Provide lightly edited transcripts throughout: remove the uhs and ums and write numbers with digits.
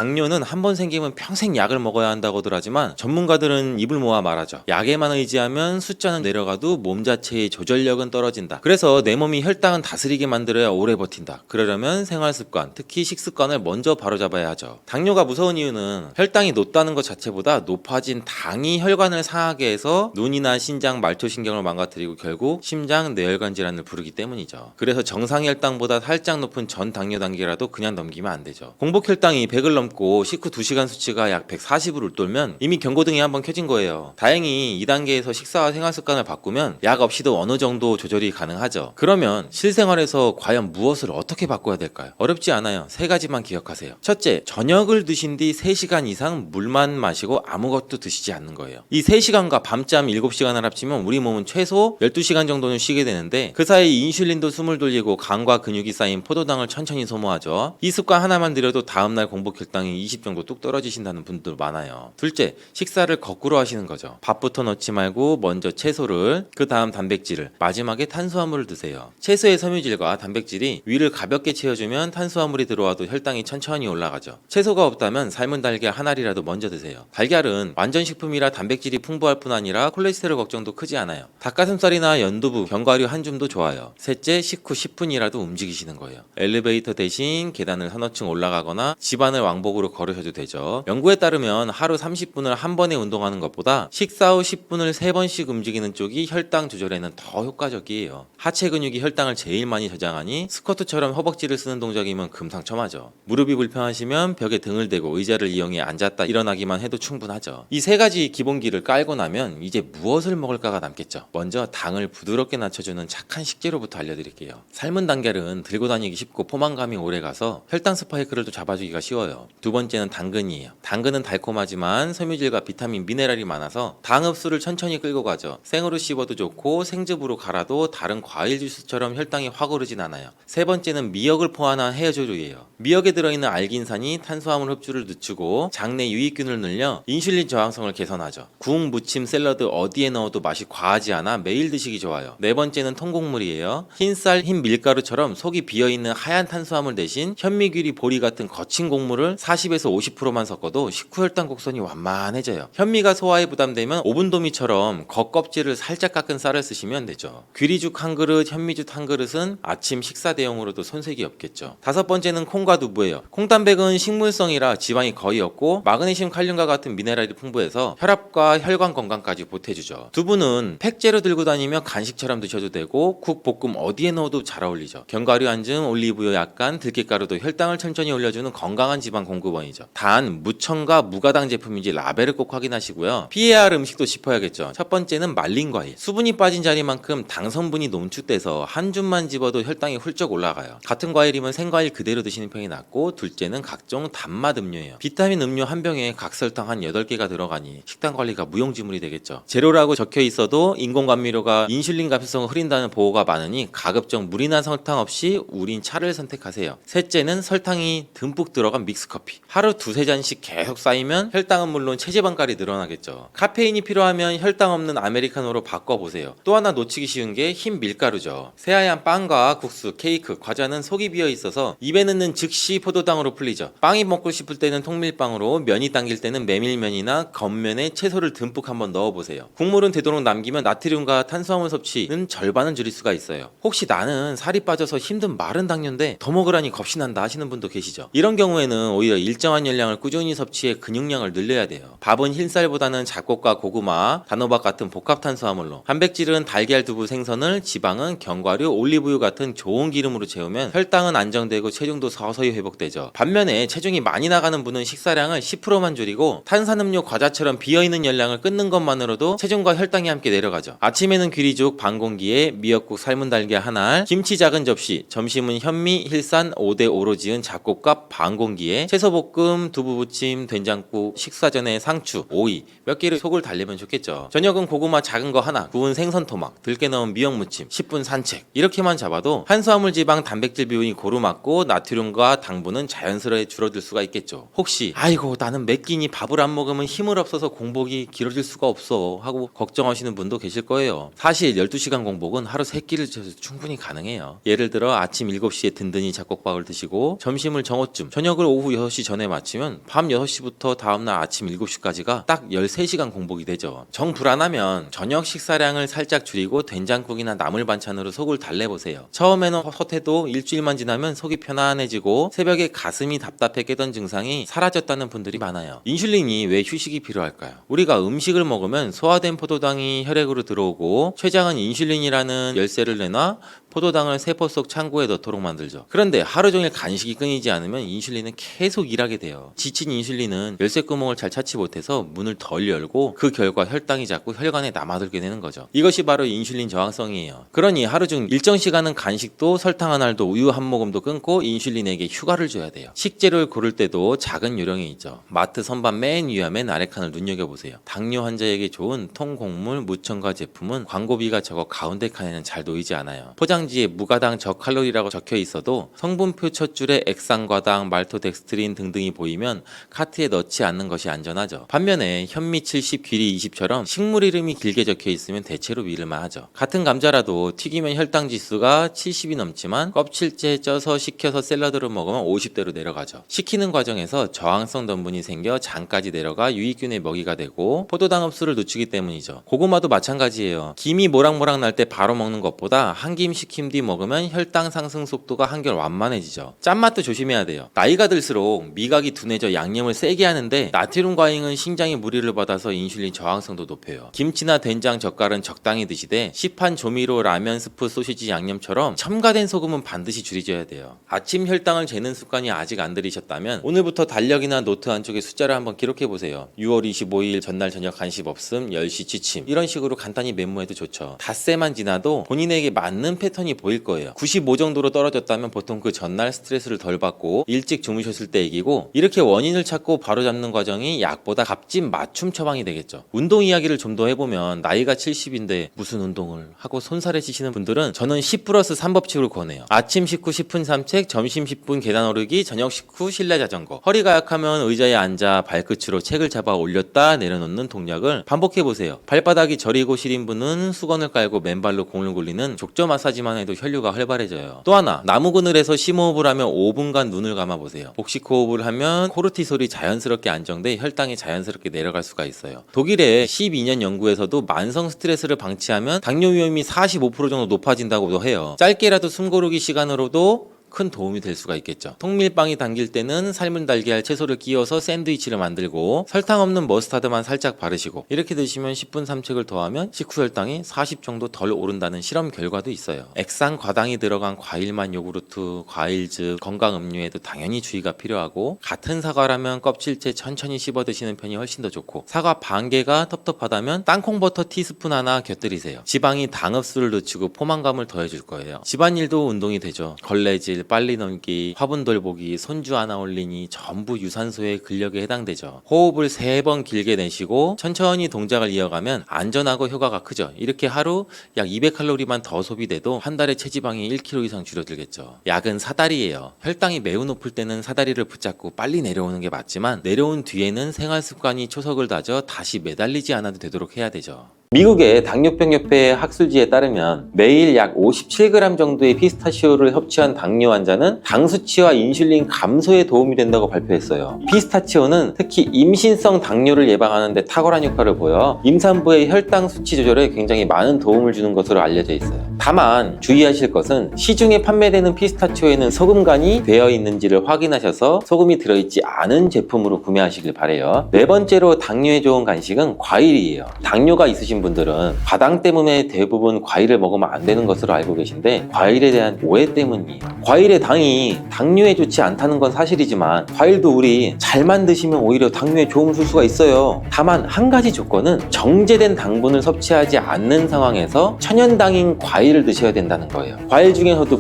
당뇨는 한 번 생기면 평생 약을 먹어야 한다고들 하지만 전문가들은 입을 모아 말하죠. 약에만 의지하면 숫자는 내려가도 몸 자체의 조절력은 떨어진다. 그래서 내 몸이 혈당은 다스리게 만들어야 오래 버틴다. 그러려면 생활습관, 특히 식습관을 먼저 바로잡아야 하죠. 당뇨가 무서운 이유는 혈당이 높다는 것 자체보다 높아진 당이 혈관을 상하게 해서 눈이나 신장, 말초신경을 망가뜨리고 결국 심장, 뇌혈관 질환을 부르기 때문이죠. 그래서 정상 혈당보다 살짝 높은 전 당뇨 단계라도 그냥 넘기면 안 되죠. 공복 혈당이 100을 넘고 식후 2시간 수치가 약 140을 웃돌면 이미 경고등이 한번 켜진 거예요. 다행히 2단계에서 식사와 생활습관을 바꾸면 약 없이도 어느 정도 조절이 가능하죠. 그러면 실생활에서 과연 무엇을 어떻게 바꿔야 될까요? 어렵지 않아요. 세 가지만 기억하세요. 첫째, 저녁을 드신 뒤 3시간 이상 물만 마시고 아무것도 드시지 않는 거예요. 이 3시간과 밤잠 7시간을 합치면 우리 몸은 최소 12시간 정도는 쉬게 되는데 그 사이 인슐린도 숨을 돌리고 간과 근육이 쌓인 포도당을 천천히 소모하죠. 이 습관 하나만 들여도 다음날 공복 혈당이 20 정도 뚝 떨어지신다는 분들 많아요. 둘째, 식사를 거꾸로 하시는 거죠. 밥부터 넣지 말고 먼저 채소를, 그 다음 단백질을, 마지막에 탄수화물을 드세요. 채소의 섬유질과 단백질이 위를 가볍게 채워주면 탄수화물이 들어와도 혈당이 천천히 올라가죠. 채소가 없다면 삶은 달걀 한 알이라도 먼저 드세요. 달걀은 완전 식품이라 단백질이 풍부할 뿐 아니라 콜레스테롤 걱정도 크지 않아요. 닭가슴살이나 연두부, 견과류 한 줌도 좋아요. 셋째, 식후 10분이라도 움직이시는 거예요. 엘리베이터 대신 계단을 서너 층 올라가거나 집안을 왕복으로 걸으셔도 되죠. 연구에 따르면 하루 30분을 한 번에 운동하는 것보다 식사 후 10분을 3번씩 움직이는 쪽이 혈당 조절에는 더 효과적이에요. 하체 근육이 혈당을 제일 많이 저장하니 스쿼트처럼 허벅지를 쓰는 동작이면 금상첨화죠. 무릎이 불편하시면 벽에 등을 대고 의자를 이용해 앉았다 일어나기만 해도 충분하죠. 이 세 가지 기본기를 깔고 나면 이제 무엇을 먹을까가 남겠죠. 먼저 당을 부드럽게 낮춰주는 착한 식재료부터 알려드릴게요. 삶은 달걀은 들고 다니기 쉽고 포만감이 오래가서 혈당 스파이크를 또 잡아주기가 쉬워요. 두 번째는 당근이에요. 당근은 달콤하지만 섬유질과 비타민, 미네랄이 많아서 당 흡수를 천천히 끌고 가죠. 생으로 씹어도 좋고 생즙으로 갈아도 다른 과일 주스처럼 혈당이 확 오르진 않아요. 세 번째는 미역을 포함한 해조류예요. 미역에 들어있는 알긴산이 탄수화물 흡수를 늦추고 장내 유익균을 늘려 인슐린 저항성을 개선하죠. 국, 무침, 샐러드 어디에 넣어도 맛이 과하지 않아 매일 드시기 좋아요. 네 번째는 통곡물이에요. 흰쌀, 흰 밀가루처럼 속이 비어있는 하얀 탄수화물 대신 현미귀리, 보리 같은 거친 곡물을 40에서 50%만 섞어도 식후 혈당 곡선이 완만해져요. 현미가 소화에 부담되면 오븐도미처럼 겉껍질을 살짝 깎은 쌀을 쓰시면 되죠. 귀리죽 한 그릇, 현미죽 한 그릇은 아침 식사 대용으로도 손색이 없겠죠. 다섯 번째는 콩과 두부예요. 콩단백은 식물성이라 지방이 거의 없고 마그네슘, 칼륨과 같은 미네랄이 풍부해서 혈압과 혈관 건강까지 보태주죠. 두부는 팩재로 들고 다니며 간식처럼 드셔도 되고 국, 볶음 어디에 넣어도 잘 어울리죠. 견과류 한 줌, 올리브유 약간, 들깨가루도 혈당을 천천히 올려주는 건강한 지방 공급원이죠. 단 무첨가 무가당 제품인지 라벨을 꼭 확인하시고요. 피해야 할 음식도 짚어야겠죠. 첫 번째는 말린 과일. 수분이 빠진 자리만큼 당 성분이 농축돼서 한 줌만 집어도 혈당이 훌쩍 올라가요. 같은 과일이면 생과일 그대로 드시는 편이 낫고, 둘째는 각종 단맛 음료예요. 비타민 음료 한 병에 각설탕 한 8개가 들어가니 식단 관리가 무용지물이 되겠죠. 제로라고 적혀 있어도 인공감미료가 인슐린 감수성을 흐린다는 보고가 많으니 가급적 물이나 설탕 없이 우린 차를 선택하세요. 셋째는 설탕이 듬뿍 들어간 믹스커피. 하루 2-3잔씩 계속 쌓이면 혈당은 물론 체지방까지 늘어나겠죠. 카페인이 필요하면 혈당 없는 아메리카노로 바꿔보세요. 또 하나 놓치기 쉬운 게 흰 밀가루죠. 새하얀 빵과 국수, 케이크, 과자는 속이 비어 있어서 입에 넣는 즉시 포도당으로 풀리죠. 빵이 먹고 싶을 때는 통밀빵으로, 면이 당길 때는 메밀면이나 겉면에 채소를 듬뿍 한번 넣어보세요. 국물은 되도록 남기면 나트륨과 탄수화물 섭취는 절반은 줄일 수가 있어요. 혹시 나는 살이 빠져서 힘든 마른 당뇨인데 더 먹으라니 겁이 난다 하시는 분도 계시죠. 이런 경우에는 오히려 일정한 열량을 꾸준히 섭취해 근육량을 늘려야 돼요. 밥은 흰쌀보다는 잡곡과 고구마, 단호박 같은 복합 탄수화물로, 단백질은 달걀, 두부, 생선을, 지방은 견과류, 올리브유 같은 좋은 기름으로 채우면 혈당은 안정되고 체중도 서서히 회복되죠. 반면에 체중이 많이 나가는 분은 식사량을 10%만 줄이고 탄산음료, 과자처럼 비어있는 열량을 끊는 것만으로도 체중과 혈당이 함께 내려가죠. 아침에는 귀리죽 반 공기에 미역국, 삶은 달걀 한 알, 김치 작은 접시, 점심은 현미, 힐산, 5대5로 지은 잡곡밥 반 공기에 채소볶음, 두부부침, 된장국, 식사 전에 상추, 오이 몇 개를 속을 달래면 좋겠죠. 저녁은 고구마 작은 거 하나, 구운 생선 토막, 들깨 넣은 미역무침, 10분 산책, 이렇게만 잡아도 탄수화물, 지방, 단백질 비율이 고루 맞고 나트륨과 당분은 자연스레 줄어들 수가 있겠죠. 혹시 아이고 나는 몇 끼니 밥을 안 먹으면 힘을 없어서 공복이 길어질 수가 없어 하고 걱정하시는 분도 계실 거예요. 사실 12시간 공복은 하루 3끼를 드셔도 충분히 가능해요. 예를 들어 아침 7시에 든든히 잡곡밥을 드시고 점심을 정오쯤, 저녁을 오후 6시 전에 마치면 밤 6시부터 다음날 아침 7시까지가 딱 13시간 공복이 되죠. 정 불안하면 저녁 식사량을 살짝 줄이고 된장국이나 나물 반찬으로 속을 달래보세요. 처음에는 헛해도 일주일만 지나면 속이 편안해지고 새벽에 가슴이 답답해 깨던 증상이 사라졌다는 분들이 많아요. 인슐린이 왜 휴식이 필요할까요? 우리가 음식을 먹으면 소화된 포도당이 혈액으로 들어오고 췌장은 인슐린이라는 열쇠를 내놔 포도당을 세포 속 창고에 넣도록 만들죠. 그런데 하루 종일 간식이 끊이지 않으면 인슐린은 계속 일하게 돼요. 지친 인슐린은 열쇠 구멍을 잘 찾지 못해서 문을 덜 열고 그 결과 혈당이 자꾸 혈관에 남아들게 되는 거죠. 이것이 바로 인슐린 저항성이에요. 그러니 하루 중 일정 시간은 간식도 설탕 한 알도 우유 한 모금도 끊고 인슐린에게 휴가를 줘야 돼요. 식재료를 고를 때도 작은 요령이 있죠. 마트 선반 맨 위와 맨 아래 칸을 눈여겨보세요. 당뇨 환자에게 좋은 통곡물 무첨가 제품은 광고비가 적어 가운데 칸에는 잘 놓이지 않아요. 포장지에 무가당 저칼로리라고 적혀 있어도 성분표 첫 줄에 액상과당, 말토덱스트린 등등이 보이면 카트에 넣지 않는 것이 안전하죠. 반면에 현미 70, 귀리 20처럼 식물 이름이 길게 적혀 있으면 대체로 믿을만 하죠. 같은 감자라도 튀기면 혈당 지수가 70이 넘지만 껍질째 쪄서 식혀서 샐러드로 먹으면 50대로 내려가죠. 식히는 과정에서 저항성 덤분이 생겨 장까지 내려가 유익균의 먹이가 되고 포도당 흡수를 늦추기 때문이죠. 고구마도 마찬가지예요. 김이 모락모락 날 때 바로 먹는 것보다 한 김 식힌 뒤 먹으면 혈당 상승 속도가 한결 완만해지죠. 짠맛도 조심해야 돼요. 나이가 들수록 미각이 둔해져 양념을 세게 하는데 나트륨 과잉은 신장의 무리를 받아서 인슐린 저항성도 높여요. 김치나 된장, 젓갈은 적당히 드시되 시판 조미료, 라면, 스프, 소시지, 양념처럼 첨가된 소금은 반드시 줄이셔야 돼요. 아침 혈당을 재는 습관이 아직 안 들이셨다면 오늘부터 달력이나 노트 안쪽에 숫자를 한번 기록해보세요. 6월 25일 전날 저녁 간식 없음, 10시 취침, 이런 식으로 간단히 메모해도 좋죠. 닷새만 지나도 본인에게 맞는 패턴이 보일 거예요. 95 정도로 떨어졌다면 보통 그 전날 스트레스를 덜 받고 일찍 주무셨을 때 얘기고, 이렇게 원인을 찾고 바로잡는 과정이 약보다 값진 맞춤 처방이 되겠죠. 운동 이야기를 좀 더 해보면 나이가 70인데 무슨 운동을 하고 손살해지시는 분들은 저는 10+3 법칙을 권해요. 아침 식후 10분 산책, 점심 10분 계단 오르기, 저녁 식후 실내 자전거. 허리가 약하면 의자에 앉아 발끝으로 책을 잡아 올렸다 내려놓는 동작을 반복해보세요. 발바닥이 저리고 시린 분은 수건을 깔고 맨발로 공을 굴리는 족저 마사지만 해도 혈류가 활발해져요. 또 하나, 나무 그늘에서 심호흡을 하며 5분간 눈을 감아보세요. 복식 호흡을 하면 코르티솔이 자연스럽게 안정돼 혈당이 자연스럽게 내려갈 수가 있어요. 독일의 12년 연구에서도 만성 스트레스를 방치하면 당뇨 위험이 45% 정도 높아진다고도 해요. 짧게라도 숨고르기 시간으로도 큰 도움이 될 수가 있겠죠. 통밀빵이 당길 때는 삶은 달걀, 채소를 끼워서 샌드위치를 만들고 설탕 없는 머스타드만 살짝 바르시고, 이렇게 드시면 10분 산책을 더하면 식후 혈당이 40 정도 덜 오른다는 실험 결과도 있어요. 액상 과당이 들어간 과일만 요구르트, 과일즙, 건강 음료에도 당연히 주의가 필요하고, 같은 사과라면 껍질째 천천히 씹어 드시는 편이 훨씬 더 좋고, 사과 반 개가 텁텁하다면 땅콩버터 티스푼 하나 곁들이세요. 지방이 당 흡수를 늦추고 포만감을 더해줄 거예요. 집안일도 운동이 되죠. 걸레질, 빨리 넘기, 화분 돌보기, 손주 하나 올리니 전부 유산소의 근력에 해당되죠. 호흡을 3번 길게 내쉬고 천천히 동작을 이어가면 안전하고 효과가 크죠. 이렇게 하루 약 200칼로리만 더 소비돼도 한 달에 체지방이 1kg 이상 줄어들겠죠. 약은 사다리예요. 혈당이 매우 높을 때는 사다리를 붙잡고 빨리 내려오는 게 맞지만, 내려온 뒤에는 생활 습관이 초석을 다져 다시 매달리지 않아도 되도록 해야 되죠. 미국의 당뇨병협회 학술지에 따르면 매일 약 57g 정도의 피스타치오를 섭취한 당뇨 환자는 당 수치와 인슐린 감소에 도움이 된다고 발표했어요. 피스타치오는 특히 임신성 당뇨를 예방하는 데 탁월한 효과를 보여 임산부의 혈당 수치 조절에 굉장히 많은 도움을 주는 것으로 알려져 있어요. 다만 주의하실 것은 시중에 판매되는 피스타치오에는 소금간이 되어 있는지를 확인하셔서 소금이 들어있지 않은 제품으로 구매하시길 바래요. 네 번째로 당뇨에 좋은 간식은 과일이에요. 당뇨가 있으신 분들은 과당 때문에 대부분 과일을 먹으면 안 되는 것으로 알고 계신데, 과일에 대한 오해 때문이에요. 과일의 당이 당뇨에 좋지 않다는 건 사실이지만 과일도 우리 잘만 드시면 오히려 당뇨에 좋은 줄 수가 있어요. 다만 한 가지 조건은 정제된 당분을 섭취하지 않는 상황에서 천연당인 과일을 드셔야 된다는 거예요. 과일 중에서도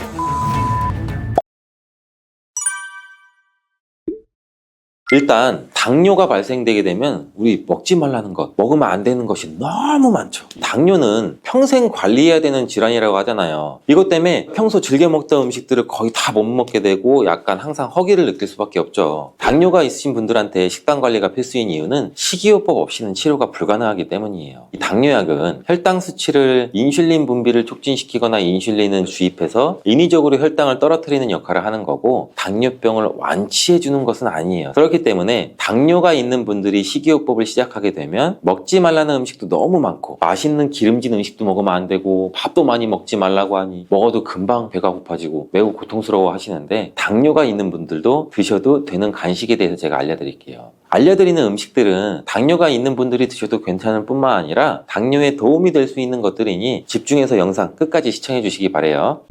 일단 당뇨가 발생되게 되면 우리 먹지 말라는 것, 먹으면 안 되는 것이 너무 많죠. 당뇨는 평생 관리해야 되는 질환이라고 하잖아요. 이것 때문에 평소 즐겨 먹던 음식들을 거의 다 못 먹게 되고 약간 항상 허기를 느낄 수밖에 없죠. 당뇨가 있으신 분들한테 식단 관리가 필수인 이유는 식이요법 없이는 치료가 불가능하기 때문이에요. 이 당뇨약은 혈당 수치를 인슐린 분비를 촉진시키거나 인슐린을 주입해서 인위적으로 혈당을 떨어뜨리는 역할을 하는 거고 당뇨병을 완치해 주는 것은 아니에요. 그렇기 때문에 당뇨가 있는 분들이 식이요법을 시작하게 되면 먹지 말라는 음식도 너무 많고 맛있는 기름진 음식도 먹으면 안 되고 밥도 많이 먹지 말라고 하니 먹어도 금방 배가 고파지고 매우 고통스러워 하시는데, 당뇨가 있는 분들도 드셔도 되는 간식에 대해서 제가 알려드릴게요. 알려드리는 음식들은 당뇨가 있는 분들이 드셔도 괜찮을 뿐만 아니라 당뇨에 도움이 될 수 있는 것들이니 집중해서 영상 끝까지 시청해 주시기 바라요.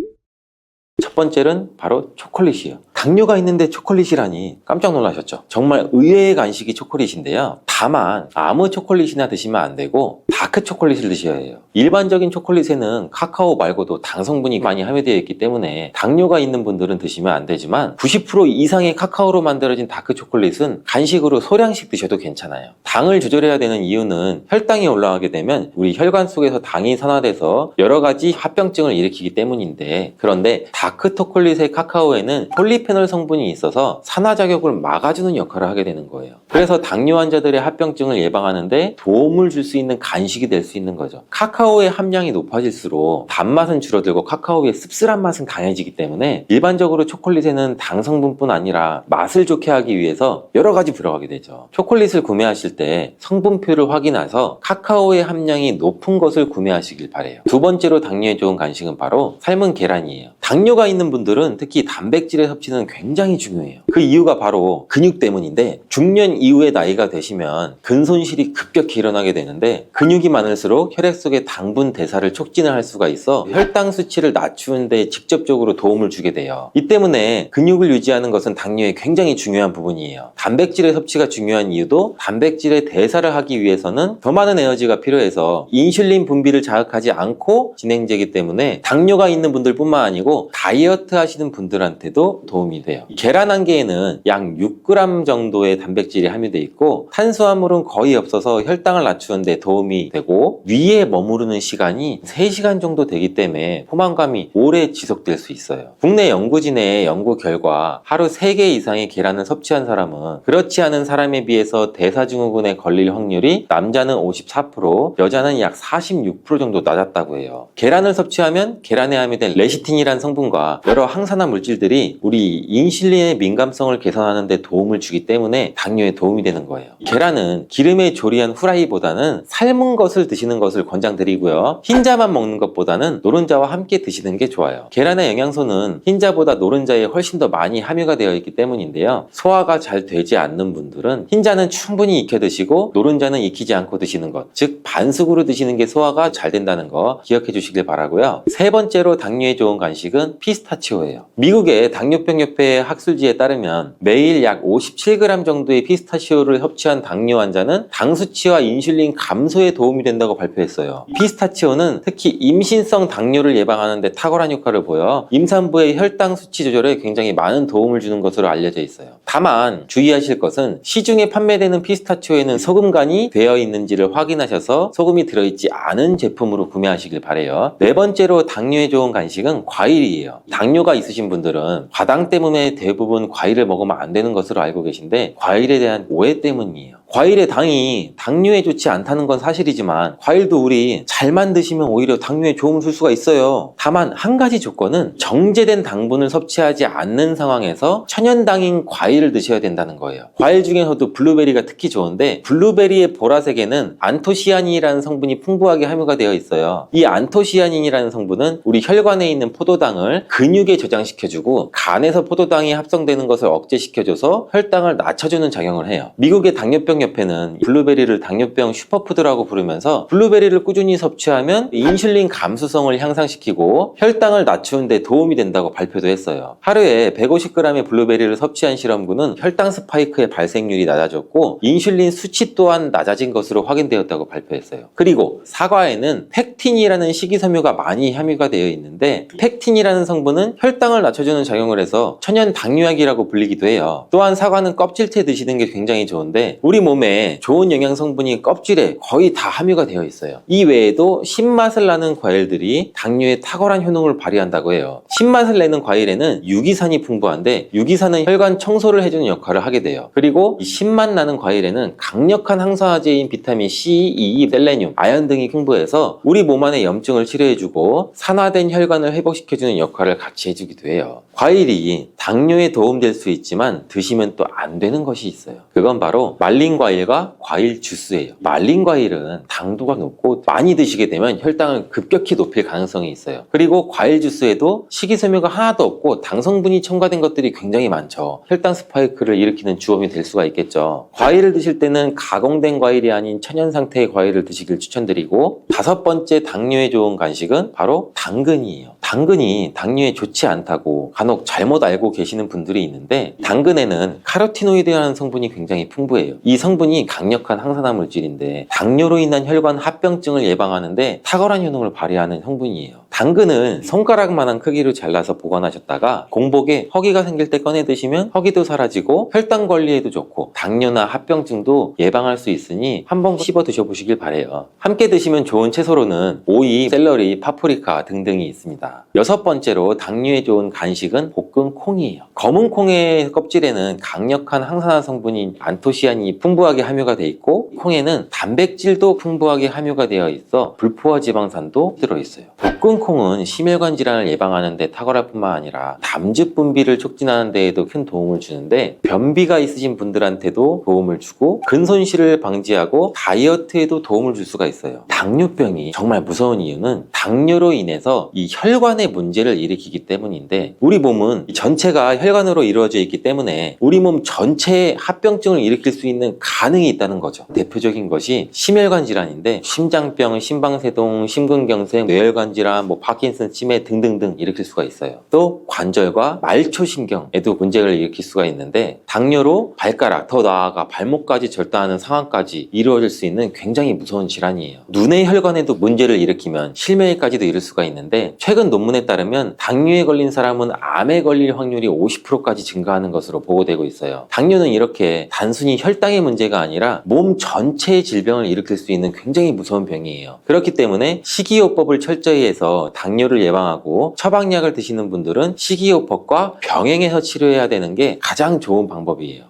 첫 번째는 바로 초콜릿이에요. 당뇨가 있는데 초콜릿이라니 깜짝 놀라셨죠? 정말 의외의 간식이 초콜릿인데요. 다만 아무 초콜릿이나 드시면 안 되고 다크 초콜릿을 드셔야 해요. 일반적인 초콜릿에는 카카오 말고도 당 성분이 많이 함유되어 있기 때문에 당뇨가 있는 분들은 드시면 안 되지만 90% 이상의 카카오로 만들어진 다크 초콜릿은 간식으로 소량씩 드셔도 괜찮아요. 당을 조절해야 되는 이유는 혈당이 올라가게 되면 우리 혈관 속에서 당이 산화돼서 여러 가지 합병증을 일으키기 때문인데, 그런데 다크 초콜릿의 카카오에는 폴리페놀 성분이 있어서 산화작용을 막아주는 역할을 하게 되는 거예요. 그래서 당뇨 환자들의 합병증을 예방하는데 도움을 줄 수 있는 간식이 될 수 있는 거죠. 카카오의 함량이 높아질수록 단맛은 줄어들고 카카오의 씁쓸한 맛은 강해지기 때문에 일반적으로 초콜릿에는 당 성분뿐 아니라 맛을 좋게 하기 위해서 여러 가지 들어가게 되죠. 초콜릿을 구매하실 때 성분표를 확인해서 카카오의 함량이 높은 것을 구매하시길 바래요. 두 번째로 당뇨에 좋은 간식은 바로 삶은 계란이에요. 당뇨가 있는 분들은 특히 단백질의 섭취는 굉장히 중요해요. 그 이유가 바로 근육 때문인데, 중년 이후의 나이가 되시면 근손실이 급격히 일어나게 되는데 근육이 많을수록 혈액 속의 당분 대사를 촉진을 할 수가 있어 혈당 수치를 낮추는 데 직접적으로 도움을 주게 돼요. 이 때문에 근육을 유지하는 것은 당뇨에 굉장히 중요한 부분이에요. 단백질의 섭취가 중요한 이유도 단백질의 대사를 하기 위해서는 더 많은 에너지가 필요해서 인슐린 분비를 자극하지 않고 진행되기 때문에 당뇨가 있는 분들뿐만 아니고 다이어트 하시는 분들한테도 도움이 돼요. 계란 한 개에는 약 6g 정도의 단백질이 함유되어 있고 탄수화물은 거의 없어서 혈당을 낮추는 데 도움이 되고 위에 머무르는 시간이 3시간 정도 되기 때문에 포만감이 오래 지속될 수 있어요. 국내 연구진의 연구 결과 하루 3개 이상의 계란을 섭취한 사람은 그렇지 않은 사람에 비해서 대사증후군에 걸릴 확률이 남자는 54%, 여자는 약 46% 정도 낮았다고 해요. 계란을 섭취하면 계란에 함유된 레시틴이라는 성분과 여러 항산화 물질들이 우리 인슐린의 민감성을 개선하는 데 도움을 주기 때문에 당뇨에 도움이 되는 거예요. 계란은 기름에 조리한 후라이보다는 삶은 것을 드시는 것을 권장드리고요. 흰자만 먹는 것보다는 노른자와 함께 드시는 게 좋아요. 계란의 영양소는 흰자보다 노른자에 훨씬 더 많이 함유가 되어 있기 때문인데요. 소화가 잘 되지 않는 분들은 흰자는 충분히 익혀 드시고 노른자는 익히지 않고 드시는 것, 즉 반숙으로 드시는 게 소화가 잘 된다는 거 기억해 주시길 바라고요. 세 번째로 당뇨에 좋은 간식은 피스타치오예요. 미국의 당뇨병협회 학술지에 따르면 매일 약 57g 정도의 피스타치오를 섭취한 당뇨 환자는 당 수치와 인슐린 감소에 도움이 된다고 발표했어요. 피스타치오는 특히 임신성 당뇨를 예방하는 데 탁월한 효과를 보여 임산부의 혈당 수치 조절에 굉장히 많은 도움을 주는 것으로 알려져 있어요. 다만 주의하실 것은 시중에 판매되는 피스타치오에는 소금간이 되어 있는지를 확인하셔서 소금이 들어있지 않은 제품으로 구매하시길 바래요. 네 번째로 당뇨에 좋은 간식은 과일이에요. 당뇨가 있으신 분들은 과당 때문에 대부분 과일을 먹으면 안 되는 것으로 알고 계신데 과일에 대한 오해 때문이에요. 과일의 당이 당뇨에 좋지 않다는 건 사실이지만 과일도 우리 잘만 드시면 오히려 당뇨에 도움을 줄 수가 있어요. 다만 한 가지 조건은 정제된 당분을 섭취하지 않는 상황에서 천연당인 과일을 드셔야 된다는 거예요. 과일 중에서도 블루베리가 특히 좋은데 블루베리의 보라색에는 안토시아닌이라는 성분이 풍부하게 함유가 되어 있어요. 이 안토시아닌이라는 성분은 우리 혈관에 있는 포도당을 근육에 저장시켜주고 간에서 포도당이 합성되는 것을 억제시켜줘서 혈당을 낮춰주는 작용을 해요. 미국의 당뇨병 당뇨병협회는 블루베리를 당뇨병 슈퍼푸드라고 부르면서 블루베리를 꾸준히 섭취하면 인슐린 감수성을 향상시키고 혈당을 낮추는 데 도움이 된다고 발표도 했어요. 하루에 150g의 블루베리를 섭취한 실험군은 혈당 스파이크의 발생률이 낮아졌고 인슐린 수치 또한 낮아진 것으로 확인되었다고 발표했어요. 그리고 사과에는 팩틴이라는 식이섬유가 많이 함유가 되어 있는데 팩틴이라는 성분은 혈당을 낮춰주는 작용을 해서 천연 당뇨약이라고 불리기도 해요. 또한 사과는 껍질째 드시는 게 굉장히 좋은데 우리 몸에 좋은 영양 성분이 껍질에 거의 다 함유가 되어 있어요. 이 외에도 신맛을 나는 과일들이 당뇨에 탁월한 효능을 발휘한다고 해요. 신맛을 내는 과일에는 유기산이 풍부한데 유기산은 혈관 청소를 해주는 역할을 하게 돼요. 그리고 이 신맛 나는 과일에는 강력한 항산화제인 비타민 C, E, 셀레늄, 아연 등이 풍부해서 우리 몸 안의 염증을 치료해주고 산화된 혈관을 회복시켜주는 역할을 같이 해주기도 해요. 과일이 당뇨에 도움될 수 있지만 드시면 또 안 되는 것이 있어요. 그건 바로 말린 과일과 과일 주스예요. 말린 과일은 당도가 높고 많이 드시게 되면 혈당을 급격히 높일 가능성이 있어요. 그리고 과일 주스에도 식이섬유가 하나도 없고 당 성분이 첨가된 것들이 굉장히 많죠. 혈당 스파이크를 일으키는 주범이 될 수가 있겠죠. 과일을 드실 때는 가공된 과일이 아닌 천연 상태의 과일을 드시길 추천드리고, 5번째 당뇨에 좋은 간식은 바로 당근이에요. 당근이 당뇨에 좋지 않다고 간혹 잘못 알고 계시는 분들이 있는데, 당근에는 카로티노이드라는 성분이 굉장히 풍부해요. 이 성분이 강력한 항산화 물질인데 당뇨로 인한 혈관 합병증을 예방하는데 탁월한 효능을 발휘하는 성분이에요. 당근은 손가락만한 크기로 잘라서 보관하셨다가 공복에 허기가 생길 때 꺼내 드시면 허기도 사라지고 혈당 관리에도 좋고 당뇨나 합병증도 예방할 수 있으니 한번 씹어 드셔보시길 바래요. 함께 드시면 좋은 채소로는 오이, 샐러리, 파프리카 등등이 있습니다. 6번째로 당뇨에 좋은 간식은 볶은 콩이에요. 검은 콩의 껍질에는 강력한 항산화 성분인 안토시아닌이 풍부하게 함유가 되어 있고, 콩에는 단백질도 풍부하게 함유가 되어 있어 불포화 지방산도 들어있어요. 볶은 콩은 심혈관 질환을 예방하는 데 탁월할 뿐만 아니라 담즙 분비를 촉진하는 데에도 큰 도움을 주는데, 변비가 있으신 분들한테도 도움을 주고 근손실을 방지하고 다이어트에도 도움을 줄 수가 있어요. 당뇨병이 정말 무서운 이유는 당뇨로 인해서 이 혈관에 문제를 일으키기 때문인데, 우리 몸은 전체가 혈관으로 이루어져 있기 때문에 우리 몸 전체에 합병증을 일으킬 수 있는 가능이 있다는 거죠. 대표적인 것이 심혈관 질환인데 심장병, 심방세동, 심근경색, 뇌혈관 질환, 파킨슨 치매 등등등 일으킬 수가 있어요. 또 관절과 말초신경에도 문제를 일으킬 수가 있는데, 당뇨로 발가락, 더 나아가 발목까지 절단하는 상황까지 이루어질 수 있는 굉장히 무서운 질환이에요. 눈의 혈관에도 문제를 일으키면 실명에까지도 이를 수가 있는데, 최근 논문에 따르면 당뇨에 걸린 사람은 암에 걸릴 확률이 50%까지 증가하는 것으로 보고되고 있어요. 당뇨는 이렇게 단순히 혈당의 문제가 아니라 몸 전체의 질병을 일으킬 수 있는 굉장히 무서운 병이에요. 그렇기 때문에 식이요법을 철저히 해서 당뇨를 예방하고 처방약을 드시는 분들은 식이요법과 병행해서 치료해야 되는 게 가장 좋은 방법이에요.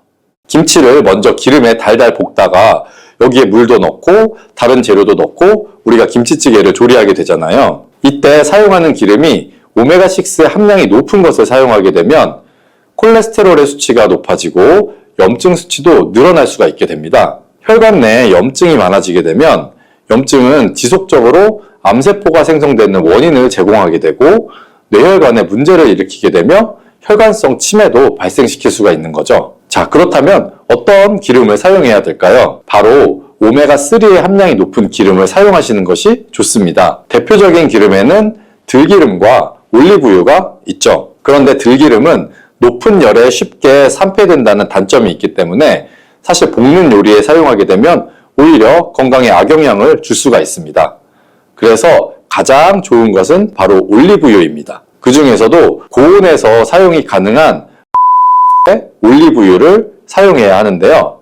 김치를 먼저 기름에 달달 볶다가 여기에 물도 넣고 다른 재료도 넣고 우리가 김치찌개를 조리하게 되잖아요. 이때 사용하는 기름이 오메가6의 함량이 높은 것을 사용하게 되면 콜레스테롤의 수치가 높아지고 염증 수치도 늘어날 수가 있게 됩니다. 혈관 내에 염증이 많아지게 되면 염증은 지속적으로 암세포가 생성되는 원인을 제공하게 되고 뇌혈관에 문제를 일으키게 되며 혈관성 치매도 발생시킬 수가 있는 거죠. 자, 그렇다면 어떤 기름을 사용해야 될까요? 바로 오메가3의 함량이 높은 기름을 사용하시는 것이 좋습니다. 대표적인 기름에는 들기름과 올리브유가 있죠. 그런데 들기름은 높은 열에 쉽게 산패된다는 단점이 있기 때문에 사실 볶는 요리에 사용하게 되면 오히려 건강에 악영향을 줄 수가 있습니다. 그래서 가장 좋은 것은 바로 올리브유입니다. 그 중에서도 고온에서 사용이 가능한 올리브유를 사용해야 하는데요.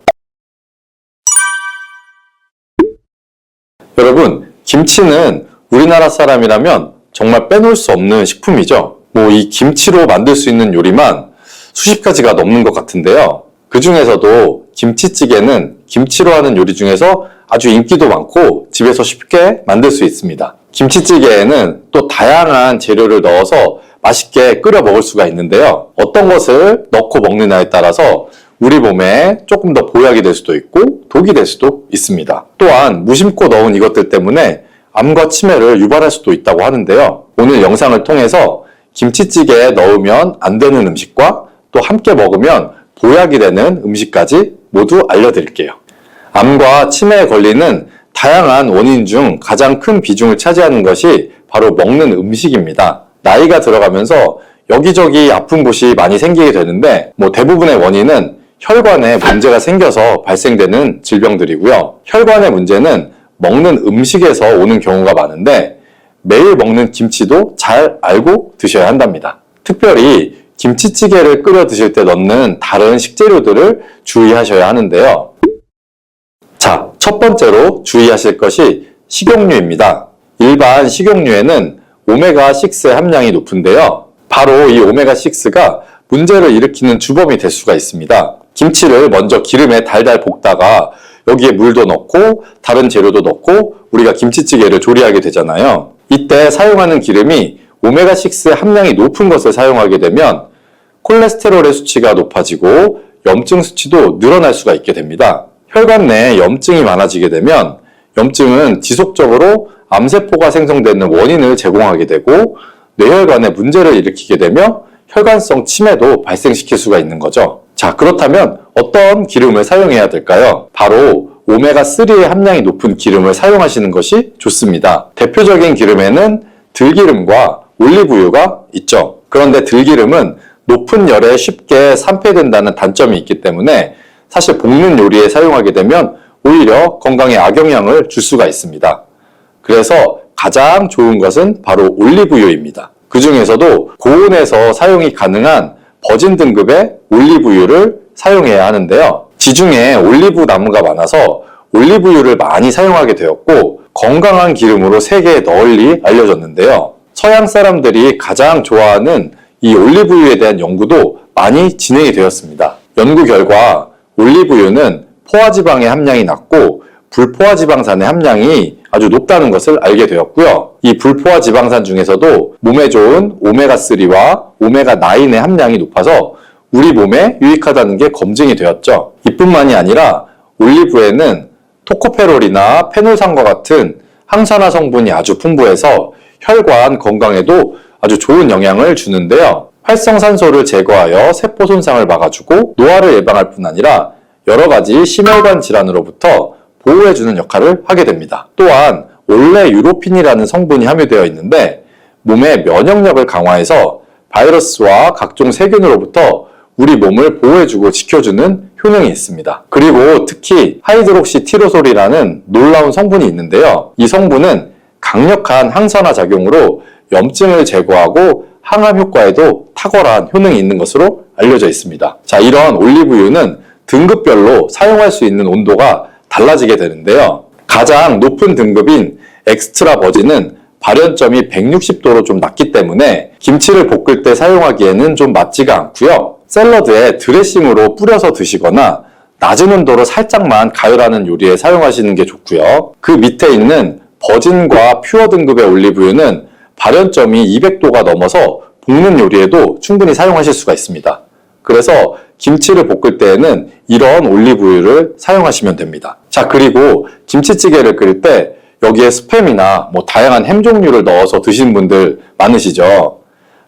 여러분, 김치는 우리나라 사람이라면 정말 빼놓을 수 없는 식품이죠. 이 김치로 만들 수 있는 요리만 수십 가지가 넘는 것 같은데요. 그 중에서도 김치찌개는 김치로 하는 요리 중에서 아주 인기도 많고 집에서 쉽게 만들 수 있습니다. 김치찌개에는 또 다양한 재료를 넣어서 맛있게 끓여 먹을 수가 있는데요. 어떤 것을 넣고 먹느냐에 따라서 우리 몸에 조금 더 보약이 될 수도 있고 독이 될 수도 있습니다. 또한 무심코 넣은 이것들 때문에 암과 치매를 유발할 수도 있다고 하는데요. 오늘 영상을 통해서 김치찌개에 넣으면 안 되는 음식과 또 함께 먹으면 보약이 되는 음식까지 모두 알려드릴게요. 암과 치매에 걸리는 다양한 원인 중 가장 큰 비중을 차지하는 것이 바로 먹는 음식입니다. 나이가 들어가면서 여기저기 아픈 곳이 많이 생기게 되는데 대부분의 원인은 혈관에 문제가 생겨서 발생되는 질병들이고요. 혈관의 문제는 먹는 음식에서 오는 경우가 많은데 매일 먹는 김치도 잘 알고 드셔야 한답니다. 특별히 김치찌개를 끓여 드실 때 넣는 다른 식재료들을 주의하셔야 하는데요. 자, 첫 번째로 주의하실 것이 식용유입니다. 일반 식용유에는 오메가6의 함량이 높은데요. 바로 이 오메가6가 문제를 일으키는 주범이 될 수가 있습니다. 김치를 먼저 기름에 달달 볶다가 여기에 물도 넣고 다른 재료도 넣고 우리가 김치찌개를 조리하게 되잖아요. 이때 사용하는 기름이 오메가6의 함량이 높은 것을 사용하게 되면 콜레스테롤의 수치가 높아지고 염증 수치도 늘어날 수가 있게 됩니다. 혈관 내에 염증이 많아지게 되면 염증은 지속적으로 암세포가 생성되는 원인을 제공하게 되고 뇌혈관에 문제를 일으키게 되며 혈관성 치매도 발생시킬 수가 있는 거죠. 자, 그렇다면 어떤 기름을 사용해야 될까요? 바로 오메가3의 함량이 높은 기름을 사용하시는 것이 좋습니다. 대표적인 기름에는 들기름과 올리브유가 있죠. 그런데 들기름은 높은 열에 쉽게 산패된다는 단점이 있기 때문에 사실 볶는 요리에 사용하게 되면 오히려 건강에 악영향을 줄 수가 있습니다. 그래서 가장 좋은 것은 바로 올리브유입니다. 그 중에서도 고온에서 사용이 가능한 버진 등급의 올리브유를 사용해야 하는데요. 지중해 올리브 나무가 많아서 올리브유를 많이 사용하게 되었고 건강한 기름으로 세계에 널리 알려졌는데요. 서양 사람들이 가장 좋아하는 이 올리브유에 대한 연구도 많이 진행이 되었습니다. 연구 결과 올리브유는 포화지방의 함량이 낮고 불포화지방산의 함량이 아주 높다는 것을 알게 되었고요. 이 불포화지방산 중에서도 몸에 좋은 오메가3와 오메가9의 함량이 높아서 우리 몸에 유익하다는 게 검증이 되었죠. 이뿐만이 아니라 올리브에는 토코페롤이나 페놀산과 같은 항산화 성분이 아주 풍부해서 혈관 건강에도 아주 좋은 영향을 주는데요. 활성산소를 제거하여 세포 손상을 막아주고 노화를 예방할 뿐 아니라 여러 가지 심혈관 질환으로부터 보호해주는 역할을 하게 됩니다. 또한 올레 유로핀이라는 성분이 함유되어 있는데 몸의 면역력을 강화해서 바이러스와 각종 세균으로부터 우리 몸을 보호해주고 지켜주는 효능이 있습니다. 그리고 특히 하이드록시티로솔이라는 놀라운 성분이 있는데요. 이 성분은 강력한 항산화 작용으로 염증을 제거하고 항암 효과에도 탁월한 효능이 있는 것으로 알려져 있습니다. 자, 이런 올리브유는 등급별로 사용할 수 있는 온도가 달라지게 되는데요. 가장 높은 등급인 엑스트라 버진은 발연점이 160도로 좀 낮기 때문에 김치를 볶을 때 사용하기에는 좀 맞지가 않고요. 샐러드에 드레싱으로 뿌려서 드시거나 낮은 온도로 살짝만 가열하는 요리에 사용하시는 게 좋고요. 그 밑에 있는 버진과 퓨어 등급의 올리브유는 발연점이 200도가 넘어서 볶는 요리에도 충분히 사용하실 수가 있습니다. 그래서 김치를 볶을 때에는 이런 올리브유를 사용하시면 됩니다. 자, 그리고 김치찌개를 끓일 때 여기에 스팸이나 다양한 햄 종류를 넣어서 드시는 분들 많으시죠?